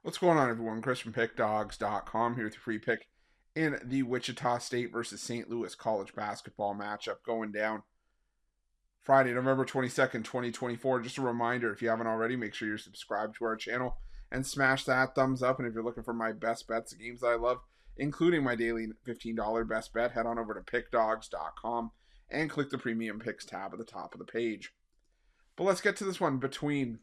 What's going on, everyone? Chris from Pickdawgz.com here with your free pick in the Wichita State versus St. Louis college basketball matchup going down Friday, November 22nd, 2024. Just a reminder, if you haven't already, make sure you're subscribed to our channel and smash that thumbs up. And if you're looking for my best bets, the games that I love, including my daily $15 best bet, head on over to Pickdawgz.com and click the Premium Picks tab at the top of the page. But let's get to this one between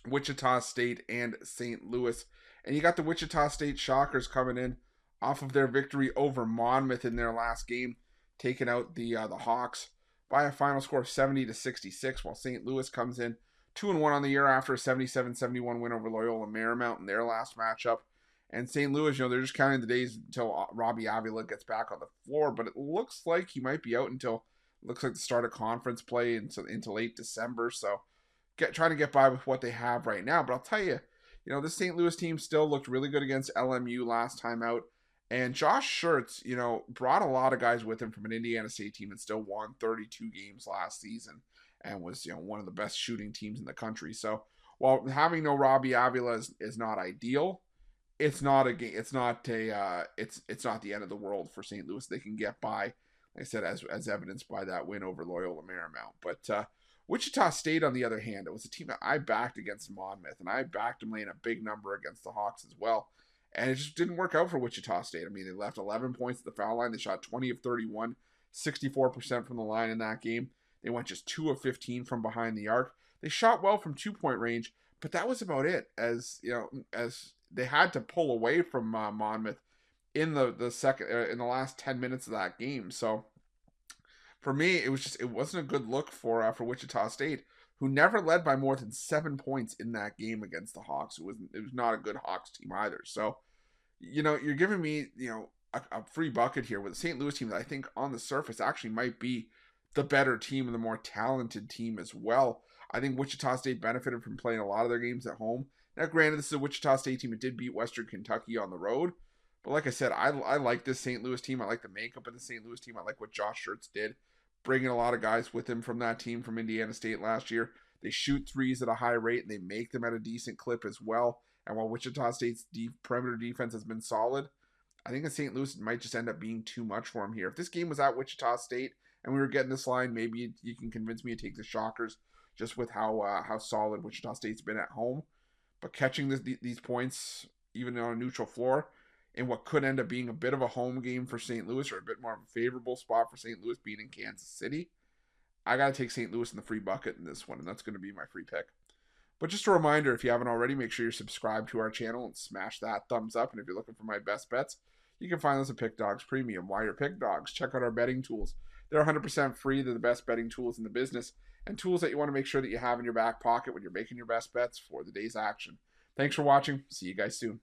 Wichita State and St. Louis. And you got the Wichita State Shockers coming in off of their victory over Monmouth in their last game, taking out the Hawks by a final score of 70-66, while St. Louis comes in 2-1 on the year after a 77-71 win over Loyola Marymount in their last matchup. And St. Louis, they're just counting the days until Robbie Avila gets back on the floor, but it looks like he might be out until looks like the start of conference play into late December. So trying to get by with what they have right now. But I'll tell you, this St. Louis team still looked really good against LMU last time out. And Josh Schertz, brought a lot of guys with him from an Indiana State team and still won 32 games last season and was, one of the best shooting teams in the country. So while having no Robbie Avila is not ideal, it's not the end of the world for St. Louis. They can get by, like I said, as evidenced by that win over Loyola Marymount. But Wichita State, on the other hand, it was a team that I backed against Monmouth, and I backed them laying a big number against the Hawks as well. And it just didn't work out for Wichita State. I mean, they left 11 points at the foul line. They shot 20 of 31, 64% from the line in that game. They went just 2 of 15 from behind the arc. They shot well from 2-point range, but that was about it. As they had to pull away from Monmouth in the last 10 minutes of that game. So for me, it wasn't a good look for Wichita State, who never led by more than 7 points in that game against the Hawks. It was not a good Hawks team either. So, you're giving me, a free bucket here with the St. Louis team that I think on the surface actually might be the better team and the more talented team as well. I think Wichita State benefited from playing a lot of their games at home. Now, granted, this is a Wichita State team that did beat Western Kentucky on the road. But like I said, I like this St. Louis team. I like the makeup of the St. Louis team. I like what Josh Schertz did, bringing a lot of guys with him from that team from Indiana State last year. They shoot threes at a high rate, and they make them at a decent clip as well. And while Wichita State's perimeter defense has been solid, I think that St. Louis might just end up being too much for him here. If this game was at Wichita State and we were getting this line, maybe you can convince me to take the Shockers just with how solid Wichita State's been at home. But catching these points, even on a neutral floor, in what could end up being a bit of a home game for St. Louis, or a bit more of a favorable spot for St. Louis being in Kansas City, I got to take St. Louis in the free bucket in this one, and that's going to be my free pick. But just a reminder, if you haven't already, make sure you're subscribed to our channel and smash that thumbs up. And if you're looking for my best bets, you can find those at Pick Dawgz Premium. Why are Pick Dawgz? Check out our betting tools. They're 100% free. They're the best betting tools in the business, and tools that you want to make sure that you have in your back pocket when you're making your best bets for the day's action. Thanks for watching. See you guys soon.